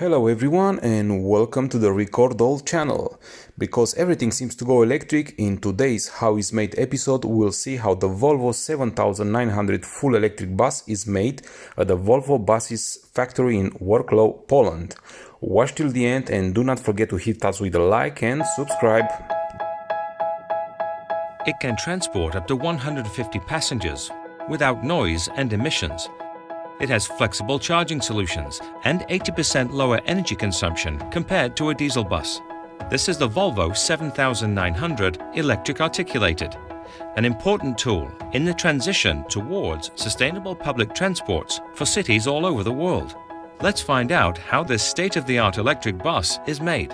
Hello everyone and welcome to the Record All channel. Because everything seems to go electric, in today's How Is Made episode we'll see how the Volvo 7900 full electric bus is made at the Volvo buses factory in Wrocław, Poland. Watch till the end and do not forget to hit us with a like and subscribe. It can transport up to 150 passengers without noise and emissions. It has flexible charging solutions and 80% lower energy consumption compared to a diesel bus. This is the Volvo 7900 electric articulated, an important tool in the transition towards sustainable public transports for cities all over the world. Let's find out how this state-of-the-art electric bus is made.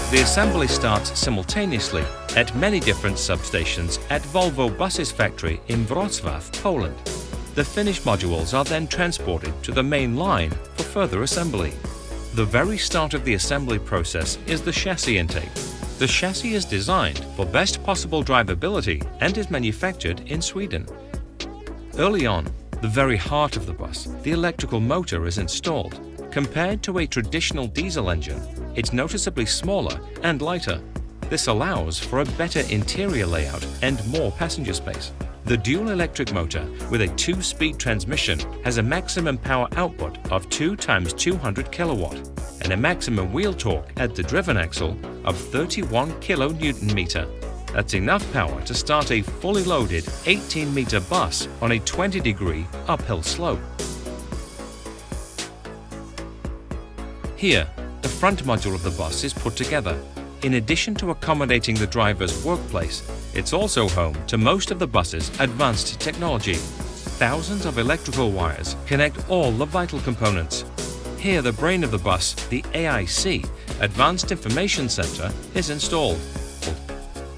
The assembly starts simultaneously at many different substations at Volvo Buses factory in Wrocław, Poland. The finished modules are then transported to the main line for further assembly. The very start of the assembly process is the chassis intake. The chassis is designed for best possible drivability and is manufactured in Sweden. Early on, the very heart of the bus, the electrical motor is installed. Compared to a traditional diesel engine, it's noticeably smaller and lighter. This allows for a better interior layout and more passenger space. The dual electric motor with a 2-speed transmission has a maximum power output of 2 × 200 kilowatt and a maximum wheel torque at the driven axle of 31 kN. That's enough power to start a fully loaded 18-meter bus on a 20-degree uphill slope. Here, the front module of the bus is put together. In addition to accommodating the driver's workplace, it's also home to most of the bus's advanced technology. Thousands of electrical wires connect all the vital components. Here, the brain of the bus, the AIC, Advanced Information Center, is installed.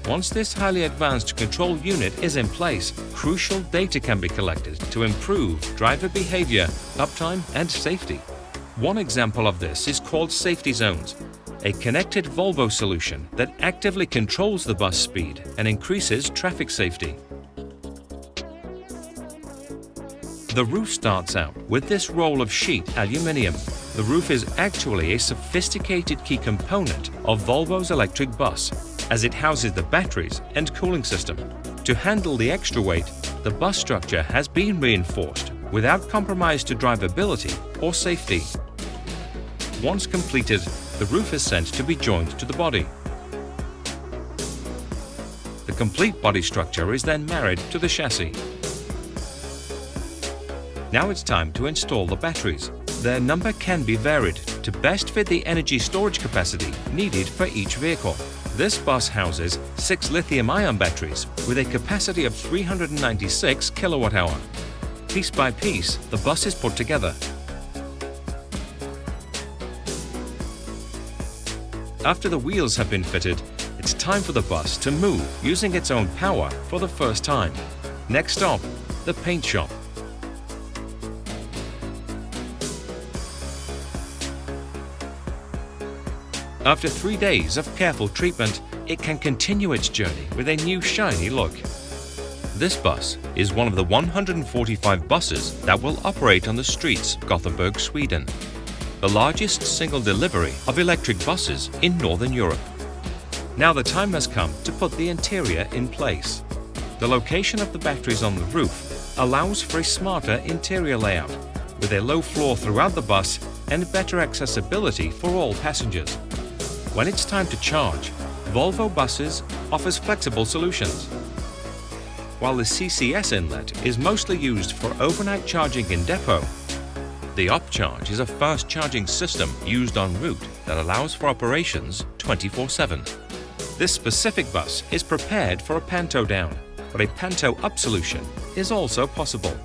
Once this highly advanced control unit is in place, crucial data can be collected to improve driver behavior, uptime, and safety. One example of this is called Safety Zones, a connected Volvo solution that actively controls the bus speed and increases traffic safety. The roof starts out with this roll of sheet aluminium. The roof is actually a sophisticated key component of Volvo's electric bus, as it houses the batteries and cooling system. To handle the extra weight, the bus structure has been reinforced without compromise to drivability or safety. Once completed, the roof is sent to be joined to the body. The complete body structure is then married to the chassis. Now it's time to install the batteries. Their number can be varied to best fit the energy storage capacity needed for each vehicle. This bus houses 6 lithium-ion batteries with a capacity of 396 kilowatt-hour. Piece by piece, the bus is put together. After the wheels have been fitted, it's time for the bus to move using its own power for the first time. Next stop, the paint shop. After 3 days of careful treatment, it can continue its journey with a new shiny look. This bus is one of the 145 buses that will operate on the streets of Gothenburg, Sweden, the largest single delivery of electric buses in Northern Europe. Now the time has come to put the interior in place. The location of the batteries on the roof allows for a smarter interior layout, with a low floor throughout the bus and better accessibility for all passengers. When it's time to charge, Volvo Buses offers flexible solutions. While the CCS inlet is mostly used for overnight charging in depot, the UpCharge is a fast charging system used en route that allows for operations 24/7. This specific bus is prepared for a panto down, but a panto up solution is also possible.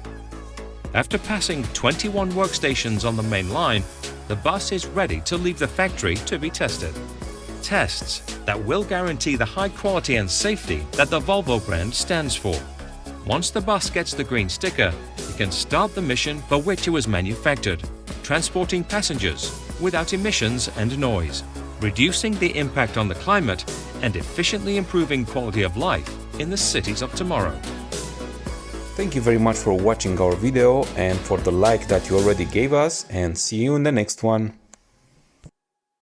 After passing 21 workstations on the main line, the bus is ready to leave the factory to be tested. Tests that will guarantee the high quality and safety that the Volvo brand stands for. Once the bus gets the green sticker, it can start the mission for which it was manufactured, transporting passengers without emissions and noise, reducing the impact on the climate and efficiently improving quality of life in the cities of tomorrow. Thank you very much for watching our video and for the like that you already gave us, and see you in the next one.